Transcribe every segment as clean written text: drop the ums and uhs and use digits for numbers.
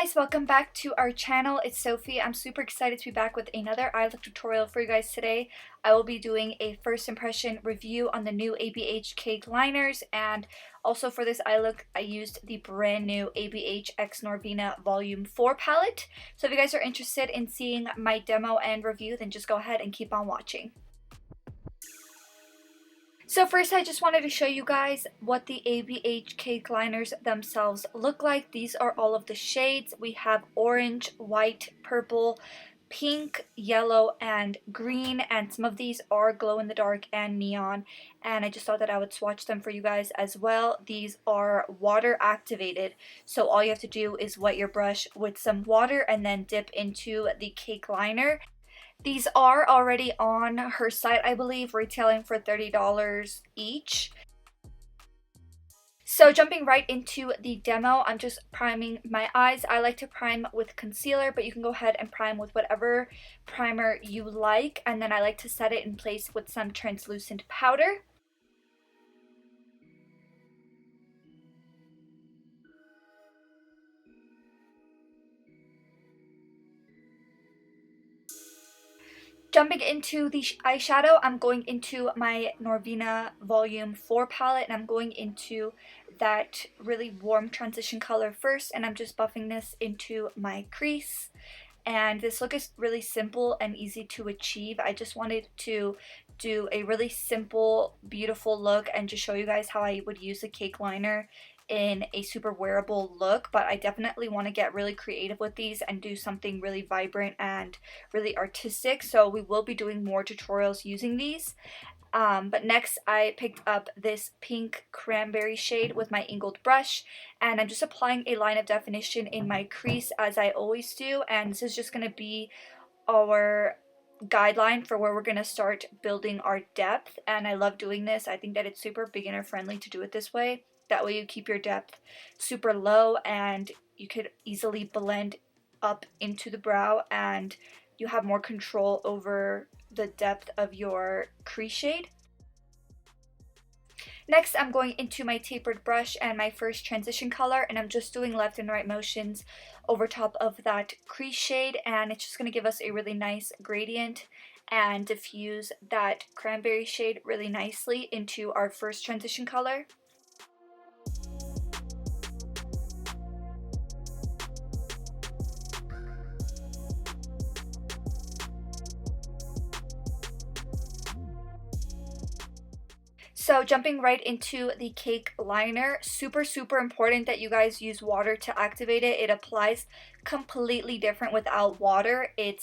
guys, welcome back to our channel. It's Sophie. I'm super excited to be back with another eye look tutorial for you guys today. I will be doing a first impression review on the new ABH cake liners, and also for this eye look I used the brand new ABH X Norvina Volume 4 palette. So if you guys are interested in seeing my demo and review, then just go ahead and keep on watching. So first I just wanted to show you guys what the ABH cake liners themselves look like. These are all of the shades. We have orange, white, purple, pink, yellow, and green, and some of these are glow in the dark and neon, and I just thought that I would swatch them for you guys as well. These are water activated, so all you have to do is wet your brush with some water and then dip into the cake liner. These are already on her site, I believe, retailing for $30 each. So jumping right into the demo, I'm just priming my eyes. I like to prime with concealer, but you can go ahead and prime with whatever primer you like. And then I like to set it in place with some translucent powder. Jumping into the eyeshadow, I'm going into my Norvina Volume 4 palette, and I'm going into that really warm transition color first, and I'm just buffing this into my crease. And this look is really simple and easy to achieve. I just wanted to do a really simple, beautiful look and just show you guys how I would use a cake liner in a super wearable look, but I definitely want to get really creative with these and do something really vibrant and really artistic, so we will be doing more tutorials using these. But next I picked up this pink cranberry shade with my angled brush, and I'm just applying a line of definition in my crease as I always do, and this is just going to be our guideline for where we're going to start building our depth. And I love doing this. I think that it's super beginner friendly to do it this way. That way you keep your depth super low and you could easily blend up into the brow, and you have more control over the depth of your crease shade. Next, I'm going into my tapered brush and my first transition color, and I'm just doing left and right motions over top of that crease shade, and it's just going to give us a really nice gradient and diffuse that cranberry shade really nicely into our first transition color. So jumping right into the cake liner, super important that you guys use water to activate it. It applies completely different without water. It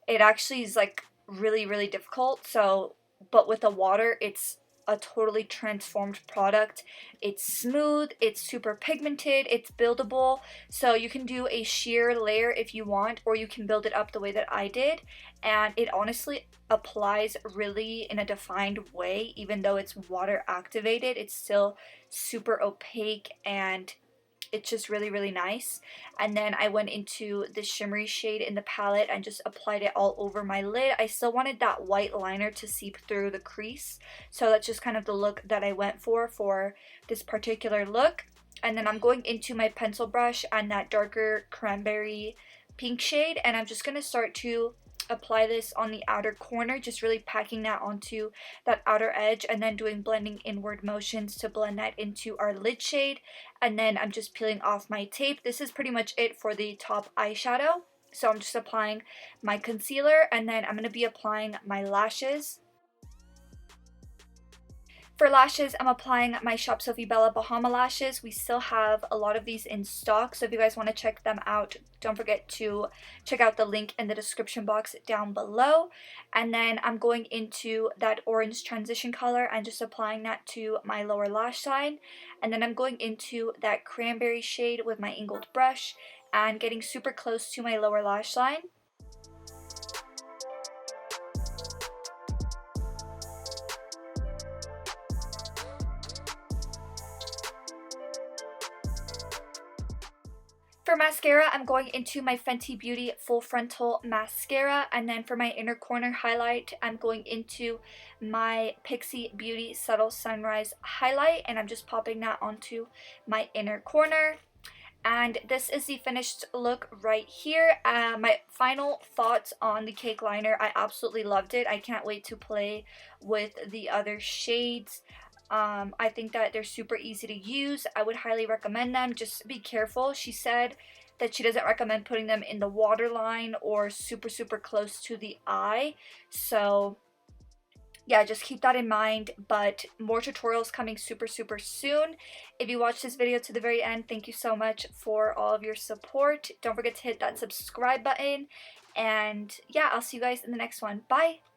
actually is like really difficult. So, but with the water, it's a totally transformed product. It's smooth, it's super pigmented, it's buildable, so you can do a sheer layer if you want, or you can build it up the way that I did, and it honestly applies really in a defined way. Even though it's water activated, it's still super opaque and it's just really nice. And then I went into the shimmery shade in the palette and just applied it all over my lid. I still wanted that white liner to seep through the crease, so that's just kind of the look that I went for this particular look. And then I'm going into my pencil brush and that darker cranberry pink shade, and I'm just going to start to apply this on the outer corner, just really packing that onto that outer edge, and then doing blending inward motions to blend that into our lid shade. And then I'm just peeling off my tape. This is pretty much it for the top eyeshadow. So I'm just applying my concealer, and then I'm going to be applying my lashes. For lashes, I'm applying my Shop Sofie Bella Bahama lashes. We still have a lot of these in stock, so if you guys want to check them out, don't forget to check out the link in the description box down below. And then I'm going into that orange transition color and just applying that to my lower lash line. And then I'm going into that cranberry shade with my angled brush and getting super close to my lower lash line. For mascara, I'm going into my Fenty Beauty Full Frontal Mascara, and then for my inner corner highlight, I'm going into my Pixi Beauty Subtle Sunrise Highlight, and I'm just popping that onto my inner corner. And this is the finished look right here. My final thoughts on the cake liner. I absolutely loved it. I can't wait to play with the other shades. I think that they're super easy to use. I would highly recommend them. Just be careful. She said that she doesn't recommend putting them in the waterline or super close to the eye. So yeah, just keep that in mind. But more tutorials coming super soon. If you watched this video to the very end, thank you so much for all of your support. Don't forget to hit that subscribe button. And yeah, I'll see you guys in the next one. Bye!